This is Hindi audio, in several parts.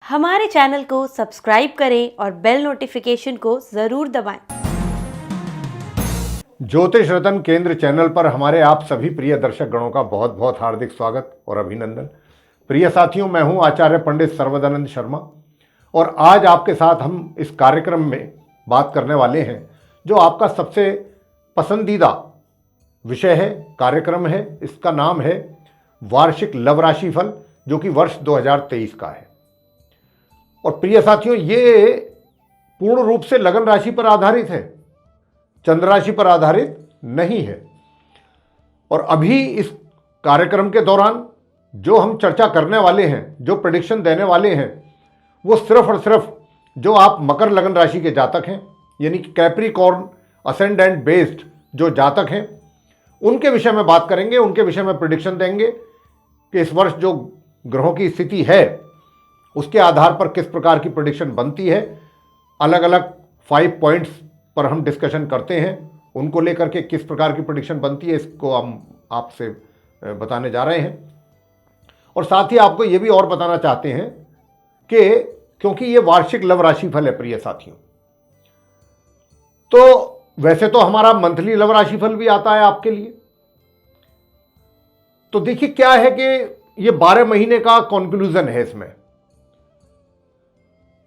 हमारे चैनल को सब्सक्राइब करें और बेल नोटिफिकेशन को ज़रूर दबाएं। ज्योतिष रतन केंद्र चैनल पर हमारे आप सभी प्रिय दर्शक गणों का बहुत बहुत हार्दिक स्वागत और अभिनंदन। प्रिय साथियों, मैं हूं आचार्य पंडित सर्वदानंद शर्मा और आज आपके साथ हम इस कार्यक्रम में बात करने वाले हैं जो आपका सबसे पसंदीदा विषय है, कार्यक्रम है। इसका नाम है वार्षिक लव राशिफल, जो कि वर्ष 2023 का है। और प्रिय साथियों, ये पूर्ण रूप से लगन राशि पर आधारित है, चंद्र राशि पर आधारित नहीं है। और अभी इस कार्यक्रम के दौरान जो हम चर्चा करने वाले हैं, जो प्रेडिक्शन देने वाले हैं, वो सिर्फ और सिर्फ जो आप मकर लगन राशि के जातक हैं, यानी कि कैप्रिकॉर्न असेंडेंट बेस्ड जो जातक हैं, उनके विषय में बात करेंगे, उनके विषय में प्रेडिक्शन देंगे कि इस वर्ष जो ग्रहों की स्थिति है उसके आधार पर किस प्रकार की प्रेडिक्शन बनती है। अलग अलग 5 पॉइंट्स पर हम डिस्कशन करते हैं, उनको लेकर के किस प्रकार की प्रेडिक्शन बनती है, इसको हम आपसे बताने जा रहे हैं। और साथ ही आपको ये भी और बताना चाहते हैं कि क्योंकि ये वार्षिक लव राशिफल है प्रिय साथियों, तो वैसे तो हमारा मंथली लव राशिफल भी आता है आपके लिए। तो देखिए क्या है कि ये 12 महीने का कंक्लूजन है इसमें,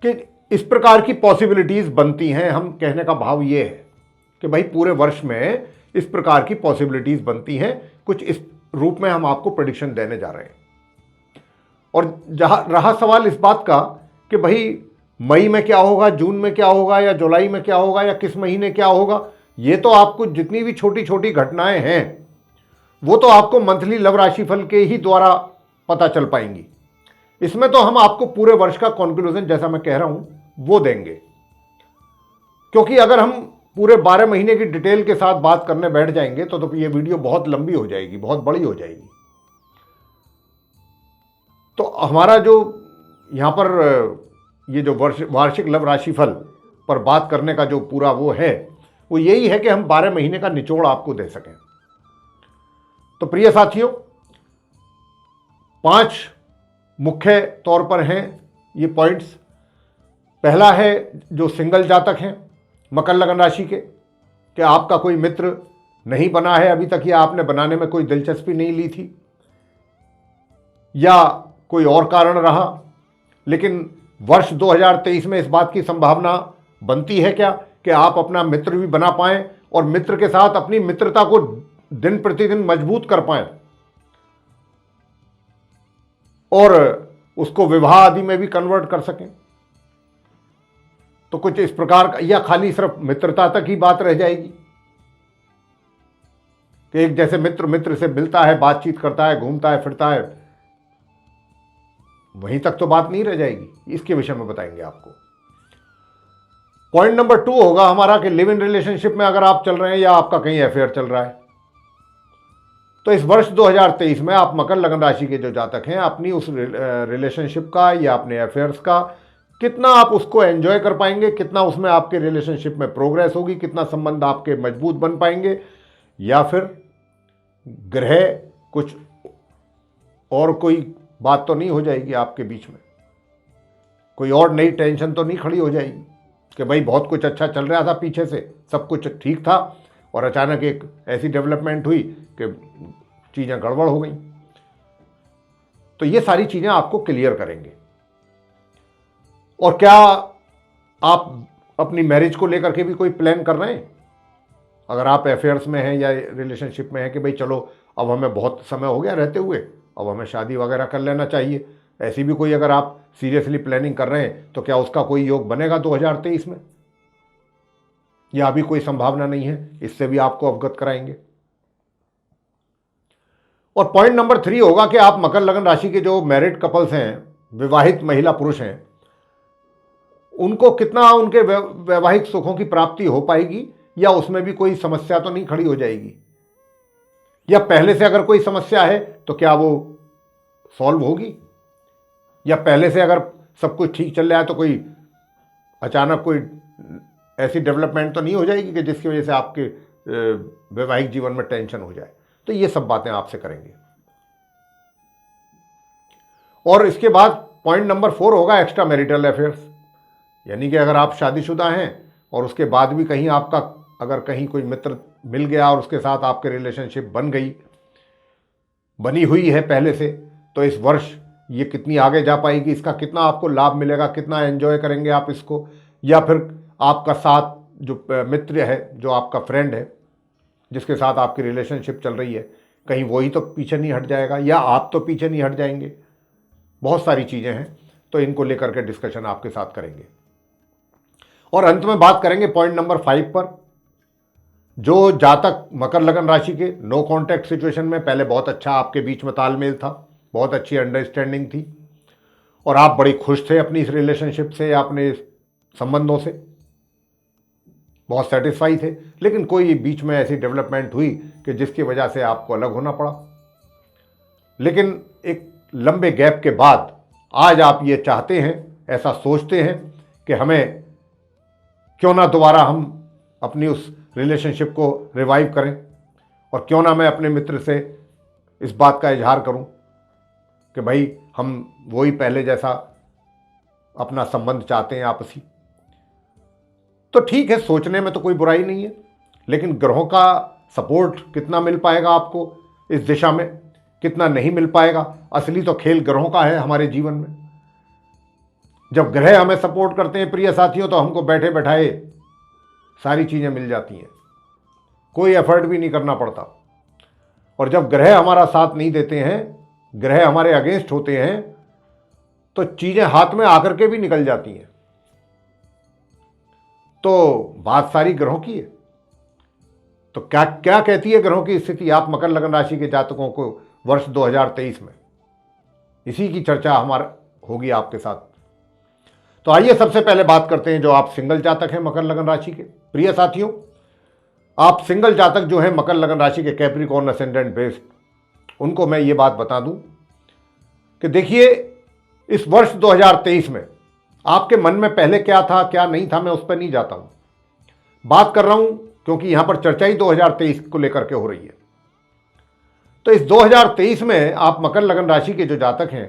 कि इस प्रकार की पॉसिबिलिटीज बनती हैं। हम कहने का भाव ये है कि भाई पूरे वर्ष में इस प्रकार की पॉसिबिलिटीज बनती हैं, कुछ इस रूप में हम आपको प्रेडिक्शन देने जा रहे हैं। और जहां रहा सवाल इस बात का कि भाई मई में क्या होगा, जून में क्या होगा, या जुलाई में क्या होगा, या किस महीने क्या होगा, ये तो आपको जितनी भी छोटी छोटी घटनाएं हैं वो तो आपको मंथली लव राशिफल के ही द्वारा पता चल पाएंगी। इसमें तो हम आपको पूरे वर्ष का कंक्लूजन, जैसा मैं कह रहा हूं, वो देंगे। क्योंकि अगर हम पूरे 12 महीने की डिटेल के साथ बात करने बैठ जाएंगे तो ये वीडियो बहुत लंबी हो जाएगी, बहुत बड़ी हो जाएगी। तो हमारा जो यहां पर ये जो वार्षिक लव राशिफल पर बात करने का जो पूरा वो है, वो यही है कि हम 12 महीने का निचोड़ आपको दे सकें। तो प्रिय साथियों, 5 मुख्य तौर पर हैं ये पॉइंट्स। पहला है जो सिंगल जातक हैं मकर लगन राशि के, कि आपका कोई मित्र नहीं बना है अभी तक, या आपने बनाने में कोई दिलचस्पी नहीं ली थी, या कोई और कारण रहा, लेकिन वर्ष 2023 में इस बात की संभावना बनती है क्या कि आप अपना मित्र भी बना पाएं और मित्र के साथ अपनी मित्रता को दिन प्रतिदिन मजबूत कर पाएं और उसको विवाह आदि में भी कन्वर्ट कर सकें। तो कुछ इस प्रकार का, या खाली सिर्फ मित्रता तक ही बात रह जाएगी कि एक जैसे मित्र मित्र से मिलता है, बातचीत करता है, घूमता है, फिरता है, वहीं तक तो बात नहीं रह जाएगी। इसके विषय में बताएंगे आपको। पॉइंट नंबर 2 होगा हमारा कि लिव इन रिलेशनशिप में अगर आप चल रहे हैं या आपका कहीं अफेयर चल रहा है, तो इस वर्ष 2023 में आप मकर लगन राशि के जो जातक हैं, अपनी उस रिलेशनशिप का या अपने अफेयर्स का कितना आप उसको एंजॉय कर पाएंगे, कितना उसमें आपके रिलेशनशिप में प्रोग्रेस होगी, कितना संबंध आपके मजबूत बन पाएंगे, या फिर ग्रह कुछ और कोई बात तो नहीं हो जाएगी आपके बीच में, कोई और नई टेंशन तो नहीं खड़ी हो जाएगी कि भाई बहुत कुछ अच्छा चल रहा था, पीछे से सब कुछ ठीक था और अचानक एक ऐसी डेवलपमेंट हुई कि चीज़ें गड़बड़ हो गई। तो ये सारी चीज़ें आपको क्लियर करेंगे। और क्या आप अपनी मैरिज को लेकर के भी कोई प्लान कर रहे हैं? अगर आप अफेयर्स में हैं या रिलेशनशिप में हैं कि भाई चलो अब हमें बहुत समय हो गया रहते हुए, अब हमें शादी वगैरह कर लेना चाहिए, ऐसी भी कोई अगर आप सीरियसली प्लानिंग कर रहे हैं, तो क्या उसका कोई योग बनेगा 2023 में, या अभी कोई संभावना नहीं है? इससे भी आपको अवगत कराएंगे। और पॉइंट नंबर 3 होगा कि आप मकर लगन राशि के जो मैरिड कपल्स हैं, विवाहित महिला पुरुष हैं, उनको कितना उनके वैवाहिक सुखों की प्राप्ति हो पाएगी, या उसमें भी कोई समस्या तो नहीं खड़ी हो जाएगी, या पहले से अगर कोई समस्या है तो क्या वो सॉल्व होगी, या पहले से अगर सब कुछ ठीक चल रहा है तो कोई अचानक कोई ऐसी डेवलपमेंट तो नहीं हो जाएगी कि जिसकी वजह से आपके वैवाहिक जीवन में टेंशन हो जाए। तो ये सब बातें आपसे करेंगे। और इसके बाद पॉइंट नंबर 4 होगा एक्स्ट्रा मैरिटल अफेयर्स, यानी कि अगर आप शादीशुदा हैं और उसके बाद भी कहीं आपका अगर कहीं कोई मित्र मिल गया और उसके साथ आपके रिलेशनशिप बनी हुई है पहले से, तो इस वर्ष ये कितनी आगे जा पाएगी, इसका कितना आपको लाभ मिलेगा, कितना एंजॉय करेंगे आप इसको, या फिर आपका साथ जो मित्र है, जो आपका फ्रेंड है जिसके साथ आपकी रिलेशनशिप चल रही है, कहीं वही तो पीछे नहीं हट जाएगा या आप तो पीछे नहीं हट जाएंगे। बहुत सारी चीज़ें हैं, तो इनको लेकर के डिस्कशन आपके साथ करेंगे। और अंत में बात करेंगे पॉइंट नंबर 5 पर, जो जातक मकर लगन राशि के नो कॉन्टैक्ट सिचुएशन में पहले बहुत अच्छा आपके बीच में तालमेल था, बहुत अच्छी अंडरस्टैंडिंग थी और आप बड़ी खुश थे अपनी इस रिलेशनशिप से या अपने संबंधों से, बहुत सेटिस्फाई थे, लेकिन कोई बीच में ऐसी डेवलपमेंट हुई कि जिसकी वजह से आपको अलग होना पड़ा। लेकिन एक लंबे गैप के बाद आज आप ये चाहते हैं, ऐसा सोचते हैं कि हमें क्यों ना दोबारा हम अपनी उस रिलेशनशिप को रिवाइव करें और क्यों ना मैं अपने मित्र से इस बात का इजहार करूं कि भाई हम वही पहले जैसा अपना संबंध चाहते हैं आपसी। तो ठीक है, सोचने में तो कोई बुराई नहीं है, लेकिन ग्रहों का सपोर्ट कितना मिल पाएगा आपको इस दिशा में, कितना नहीं मिल पाएगा, असली तो खेल ग्रहों का है हमारे जीवन में। जब ग्रह हमें सपोर्ट करते हैं प्रिय साथियों, तो हमको बैठे बैठाए सारी चीज़ें मिल जाती हैं, कोई एफर्ट भी नहीं करना पड़ता। और जब ग्रह हमारा साथ नहीं देते हैं, ग्रह हमारे अगेंस्ट होते हैं, तो चीज़ें हाथ में आकर के भी निकल जाती हैं। तो बात सारी ग्रहों की है। तो क्या क्या कहती है ग्रहों की स्थिति आप मकर लगन राशि के जातकों को वर्ष 2023 में, इसी की चर्चा हमारा होगी आपके साथ। तो आइए सबसे पहले बात करते हैं जो आप सिंगल जातक हैं मकर लगन राशि के। प्रिय साथियों, आप सिंगल जातक जो हैं मकर लगन राशि के, कैप्रिकॉर्न असेंडेंट बेस्ड, उनको मैं ये बात बता दूं कि देखिए, इस वर्ष 2023 में आपके मन में पहले क्या था क्या नहीं था, मैं उस पर नहीं जाता हूं, बात कर रहा हूं क्योंकि यहां पर चर्चा ही 2023 को लेकर के हो रही है। तो इस 2023 में आप मकर लगन राशि के जो जातक हैं,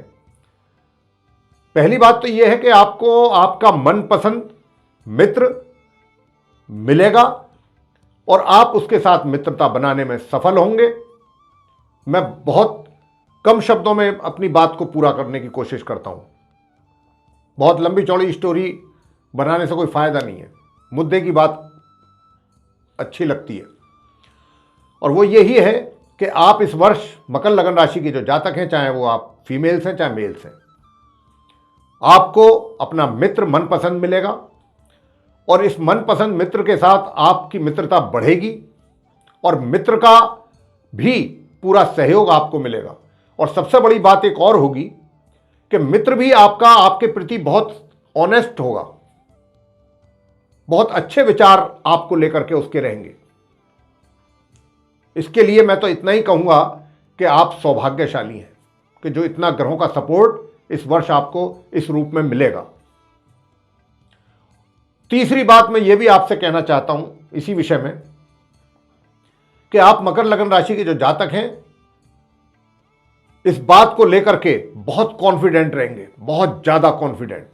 पहली बात तो यह है कि आपको आपका मनपसंद मित्र मिलेगा और आप उसके साथ मित्रता बनाने में सफल होंगे। मैं बहुत कम शब्दों में अपनी बात को पूरा करने की कोशिश करता हूं, बहुत लंबी चौड़ी स्टोरी बनाने से कोई फायदा नहीं है, मुद्दे की बात अच्छी लगती है। और वो यही है कि आप इस वर्ष मकर लगन राशि के जो जातक हैं, चाहे वो आप फीमेल्स हैं चाहे मेल्स हैं, आपको अपना मित्र मनपसंद मिलेगा और इस मनपसंद मित्र के साथ आपकी मित्रता बढ़ेगी और मित्र का भी पूरा सहयोग आपको मिलेगा। और सबसे बड़ी बात एक और होगी कि मित्र भी आपके प्रति बहुत ऑनेस्ट होगा, बहुत अच्छे विचार आपको लेकर के उसके रहेंगे। इसके लिए मैं तो इतना ही कहूंगा कि आप सौभाग्यशाली हैं कि जो इतना ग्रहों का सपोर्ट इस वर्ष आपको इस रूप में मिलेगा। तीसरी बात मैं ये भी आपसे कहना चाहता हूं इसी विषय में कि आप मकर लगन राशि के जो जातक हैं, इस बात को लेकर के बहुत कॉन्फिडेंट रहेंगे, बहुत ज्यादा कॉन्फिडेंट।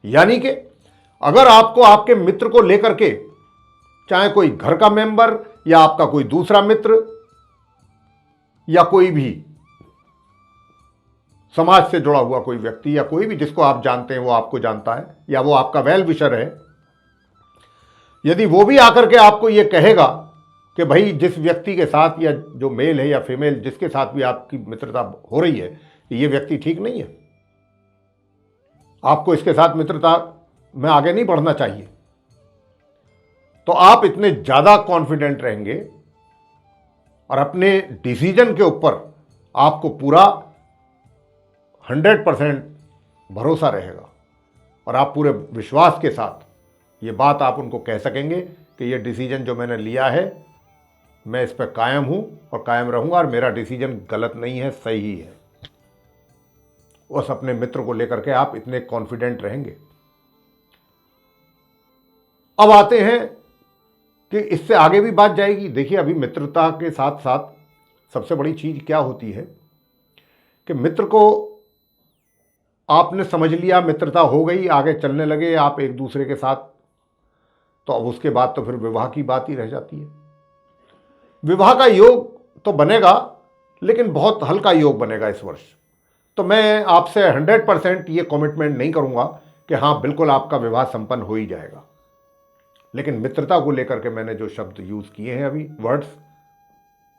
यानी कि अगर आपको आपके मित्र को लेकर के, चाहे कोई घर का मेंबर या आपका कोई दूसरा मित्र या कोई भी समाज से जुड़ा हुआ कोई व्यक्ति या कोई भी जिसको आप जानते हैं वो आपको जानता है या वो आपका वेल विशर है, यदि वो भी आकर के आपको ये कहेगा कि भाई जिस व्यक्ति के साथ या जो मेल है या फीमेल जिसके साथ भी आपकी मित्रता हो रही है, ये व्यक्ति ठीक नहीं है, आपको इसके साथ मित्रता में आगे नहीं बढ़ना चाहिए, तो आप इतने ज़्यादा कॉन्फिडेंट रहेंगे और अपने डिसीजन के ऊपर आपको पूरा 100% भरोसा रहेगा और आप पूरे विश्वास के साथ ये बात आप उनको कह सकेंगे कि ये डिसीजन जो मैंने लिया है, मैं इस पर कायम हूं और कायम रहूंगा और मेरा डिसीजन गलत नहीं है, सही है। उस अपने मित्र को लेकर के आप इतने कॉन्फिडेंट रहेंगे। अब आते हैं कि इससे आगे भी बात जाएगी। देखिए, अभी मित्रता के साथ साथ सबसे बड़ी चीज क्या होती है कि मित्र को आपने समझ लिया, मित्रता हो गई, आगे चलने लगे आप एक दूसरे के साथ, तो अब उसके बाद तो फिर विवाह की बात ही रह जाती है। विवाह का योग तो बनेगा, लेकिन बहुत हल्का योग बनेगा इस वर्ष। तो मैं आपसे 100% ये कमिटमेंट नहीं करूंगा कि हाँ बिल्कुल आपका विवाह संपन्न हो ही जाएगा, लेकिन मित्रता को लेकर के मैंने जो शब्द यूज किए हैं अभी, वर्ड्स,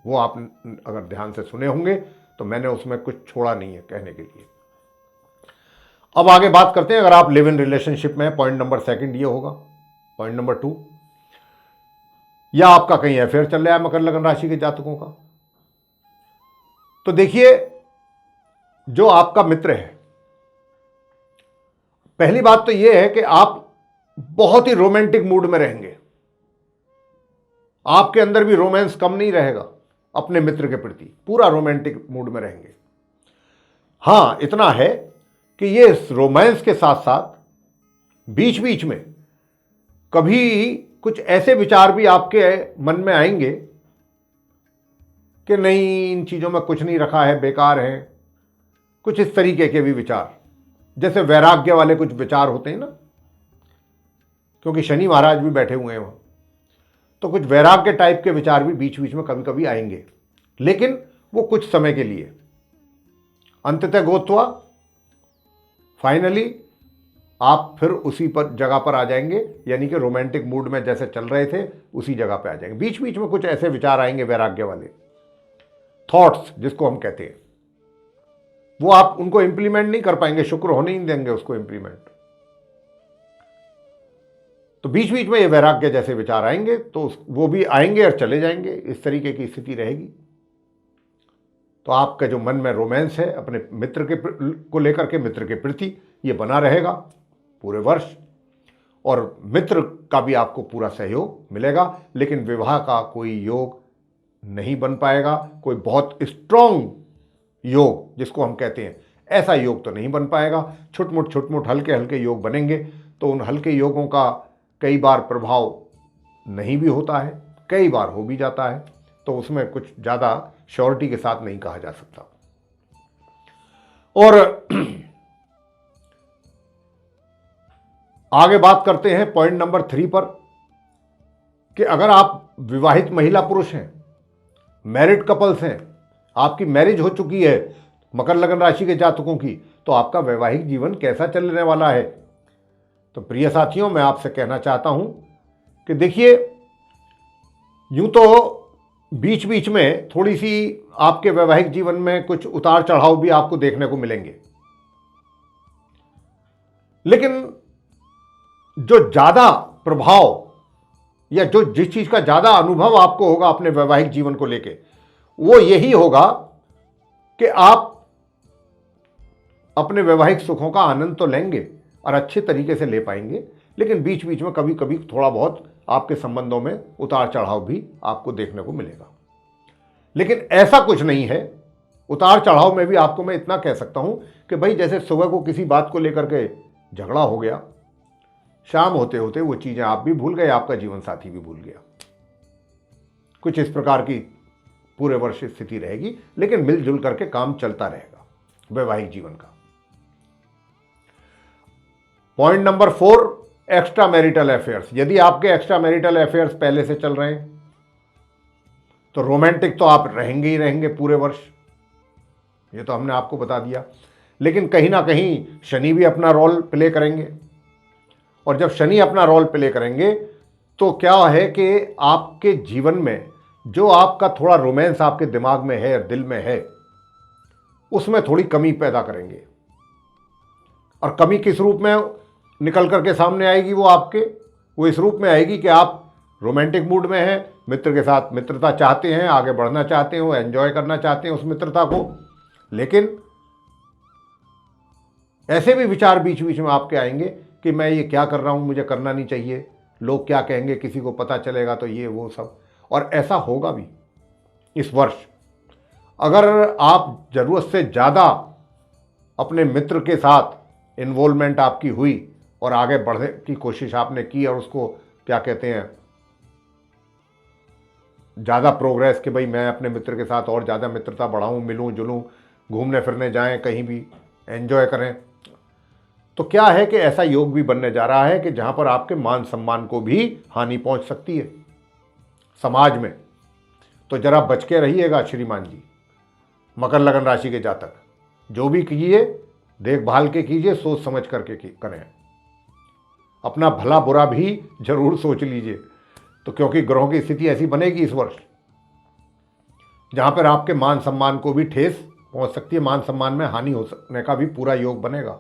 वो आप अगर ध्यान से सुने होंगे तो मैंने उसमें कुछ छोड़ा नहीं है कहने के लिए। अब आगे बात करते हैं, अगर आप लिव इन रिलेशनशिप में, पॉइंट नंबर 2 ये होगा। पॉइंट नंबर 2, या आपका कहीं अफेयर चल रहा है मकर लगन राशि के जातकों का, तो देखिए जो आपका मित्र है, पहली बात तो यह है कि आप बहुत ही रोमांटिक मूड में रहेंगे, आपके अंदर भी रोमांस कम नहीं रहेगा, अपने मित्र के प्रति पूरा रोमांटिक मूड में रहेंगे। हां, इतना है कि ये रोमांस के साथ साथ बीच बीच में कभी कुछ ऐसे विचार भी आपके मन में आएंगे कि नहीं, इन चीजों में कुछ नहीं रखा है, बेकार है, कुछ इस तरीके के भी विचार, जैसे वैराग्य वाले कुछ विचार होते हैं ना, क्योंकि शनि महाराज भी बैठे हुए हैं वहां, तो कुछ वैराग्य टाइप के विचार भी बीच बीच में कभी कभी आएंगे, लेकिन वो कुछ समय के लिए। अंततः गोत्वा फाइनली आप फिर उसी पर जगह पर आ जाएंगे, यानी कि रोमांटिक मूड में जैसे चल रहे थे उसी जगह पे आ जाएंगे। बीच बीच में कुछ ऐसे विचार आएंगे, वैराग्य वाले थॉट्स जिसको हम कहते हैं, वो आप उनको इंप्लीमेंट नहीं कर पाएंगे, शुक्र होने ही देंगे उसको इंप्लीमेंट। तो बीच बीच में ये वैराग्य जैसे विचार आएंगे तो वो भी आएंगे और चले जाएंगे, इस तरीके की स्थिति रहेगी। तो आपका जो मन में रोमांस है अपने मित्र के को लेकर के, मित्र के प्रति, ये बना रहेगा पूरे वर्ष, और मित्र का भी आपको पूरा सहयोग मिलेगा, लेकिन विवाह का कोई योग नहीं बन पाएगा। कोई बहुत स्ट्रॉन्ग योग जिसको हम कहते हैं, ऐसा योग तो नहीं बन पाएगा। छुटमुट हल्के हल्के योग बनेंगे, तो उन हल्के योगों का कई बार प्रभाव नहीं भी होता है, कई बार हो भी जाता है, तो उसमें कुछ ज़्यादा श्योरिटी के साथ नहीं कहा जा सकता। और आगे बात करते हैं पॉइंट नंबर 3 पर, कि अगर आप विवाहित महिला पुरुष हैं, मैरिड कपल्स हैं, आपकी मैरिज हो चुकी है मकर लगन राशि के जातकों की, तो आपका वैवाहिक जीवन कैसा चलने वाला है। तो प्रिय साथियों, मैं आपसे कहना चाहता हूं कि देखिए, यूं तो बीच बीच में थोड़ी सी आपके वैवाहिक जीवन में कुछ उतार चढ़ाव भी आपको देखने को मिलेंगे, लेकिन जो ज्यादा प्रभाव या जो जिस चीज का ज्यादा अनुभव आपको होगा अपने वैवाहिक जीवन को लेके, वो यही होगा कि आप अपने वैवाहिक सुखों का आनंद तो लेंगे और अच्छे तरीके से ले पाएंगे, लेकिन बीच बीच में कभी कभी थोड़ा बहुत आपके संबंधों में उतार चढ़ाव भी आपको देखने को मिलेगा। लेकिन ऐसा कुछ नहीं है, उतार चढ़ाव में भी आपको मैं इतना कह सकता हूं कि भाई जैसे सुबह को किसी बात को लेकर के झगड़ा हो गया, शाम होते होते वो चीजें आप भी भूल गए, आपका जीवन साथी भी भूल गया। कुछ इस प्रकार की पूरे वर्ष स्थिति रहेगी, लेकिन मिलजुल करके काम चलता रहेगा वैवाहिक जीवन का। Point number 4, extra marital affairs. यदि आपके एक्स्ट्रा मैरिटल अफेयर्स पहले से चल रहे हैं तो रोमांटिक तो आप रहेंगे ही रहेंगे पूरे वर्ष, ये तो हमने आपको बता दिया। लेकिन कहीं ना कहीं शनि भी अपना रोल प्ले करेंगे, और जब शनि अपना रोल प्ले करेंगे तो क्या है कि आपके जीवन में जो आपका थोड़ा रोमांस आपके दिमाग में है, दिल में है, उसमें थोड़ी कमी पैदा करेंगे। और कमी किस रूप में निकल करके सामने आएगी? वो इस रूप में आएगी कि आप रोमांटिक मूड में हैं, मित्र के साथ मित्रता चाहते हैं, आगे बढ़ना चाहते हो, एंजॉय करना चाहते हैं उस मित्रता को, लेकिन ऐसे भी विचार बीच बीच में आपके आएंगे कि मैं ये क्या कर रहा हूं, मुझे करना नहीं चाहिए, लोग क्या कहेंगे, किसी को पता चलेगा तो ये वो सब। और ऐसा होगा भी इस वर्ष। अगर आप जरूरत से ज़्यादा अपने मित्र के साथ इन्वॉल्वमेंट आपकी हुई और आगे बढ़ने की कोशिश आपने की, और उसको क्या कहते हैं, ज़्यादा प्रोग्रेस कि भाई मैं अपने मित्र के साथ और ज़्यादा मित्रता बढ़ाऊं, मिलूं जुलूं, घूमने फिरने जाएं, कहीं भी एंजॉय करें, तो क्या है कि ऐसा योग भी बनने जा रहा है कि जहां पर आपके मान सम्मान को भी हानि पहुंच सकती है समाज में। तो जरा बच के रहिएगा श्रीमान जी। मकर लगन राशि के जातक जो भी कीजिए देखभाल के कीजिए, सोच समझ करके करें। अपना भला बुरा भी जरूर सोच लीजिए। तो क्योंकि ग्रहों की स्थिति ऐसी बनेगी इस वर्ष जहां पर आपके मान सम्मान को भी ठेस पहुंच सकती है, मान सम्मान में हानि हो सकने का भी पूरा योग बनेगा।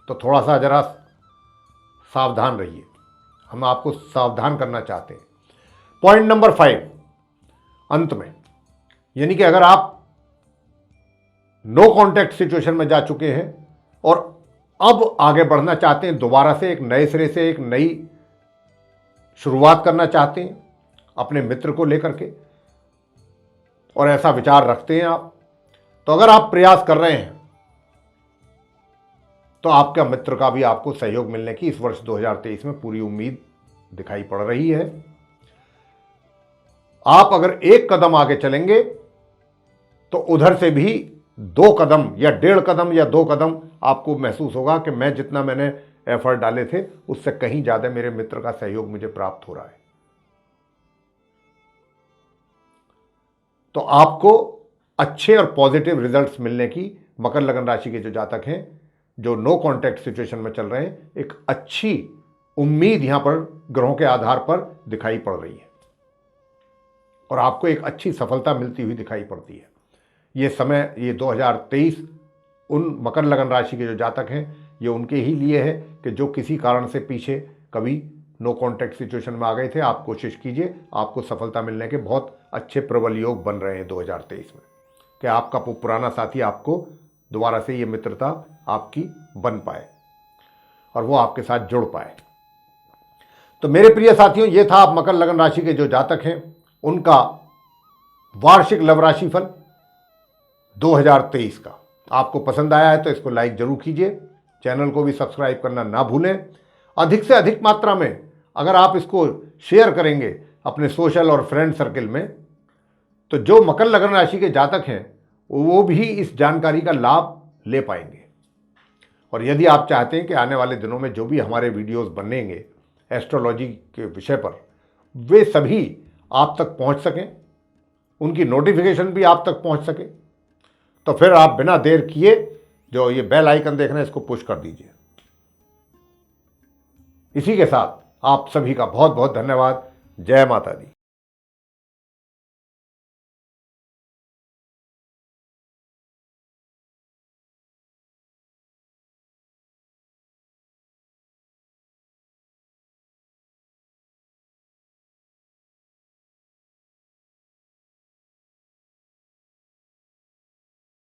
तो थोड़ा सा जरा सावधान रहिए, हम आपको सावधान करना चाहते हैं। पॉइंट नंबर 5 अंत में, यानी कि अगर आप नो कॉन्टैक्ट सिचुएशन में जा चुके हैं और अब आगे बढ़ना चाहते हैं, दोबारा से एक नए सिरे से एक नई शुरुआत करना चाहते हैं अपने मित्र को लेकर के, और ऐसा विचार रखते हैं आप, तो अगर आप प्रयास कर रहे हैं तो आपका मित्र का भी आपको सहयोग मिलने की इस वर्ष 2023 में पूरी उम्मीद दिखाई पड़ रही है। आप अगर एक कदम आगे चलेंगे तो उधर से भी 2 कदम या 1.5 कदम या 2 कदम आपको महसूस होगा कि मैं जितना मैंने एफर्ट डाले थे उससे कहीं ज्यादा मेरे मित्र का सहयोग मुझे प्राप्त हो रहा है। तो आपको अच्छे और पॉजिटिव रिजल्ट्स मिलने की मकर लगन राशि के जो जातक हैं, जो नो कॉन्टैक्ट सिचुएशन में चल रहे हैं, एक अच्छी उम्मीद यहां पर ग्रहों के आधार पर दिखाई पड़ रही है और आपको एक अच्छी सफलता मिलती हुई दिखाई पड़ती है। ये समय, ये 2023 उन मकर लगन राशि के जो जातक हैं, ये उनके ही लिए है कि जो किसी कारण से पीछे कभी नो कॉन्टैक्ट सिचुएशन में आ गए थे। आप कोशिश कीजिए, आपको सफलता मिलने के बहुत अच्छे प्रबल योग बन रहे हैं 2023 में, कि आपका पुराना साथी आपको दोबारा से ये मित्रता आपकी बन पाए और वो आपके साथ जुड़ पाए। तो मेरे प्रिय साथियों, ये था आप मकर लगन राशि के जो जातक हैं उनका वार्षिक लव राशि फल 2023 का। आपको पसंद आया है तो इसको लाइक जरूर कीजिए, चैनल को भी सब्सक्राइब करना ना भूलें। अधिक से अधिक मात्रा में अगर आप इसको शेयर करेंगे अपने सोशल और फ्रेंड सर्किल में, तो जो मकर लगन राशि के जातक हैं वो भी इस जानकारी का लाभ ले पाएंगे। और यदि आप चाहते हैं कि आने वाले दिनों में जो भी हमारे वीडियोस बनेंगे एस्ट्रोलॉजी के विषय पर, वे सभी आप तक पहुंच सकें, उनकी नोटिफिकेशन भी आप तक पहुंच सके, तो फिर आप बिना देर किए जो ये बेल आइकन देख रहे हैं इसको पुश कर दीजिए। इसी के साथ आप सभी का बहुत बहुत धन्यवाद। जय माता दी।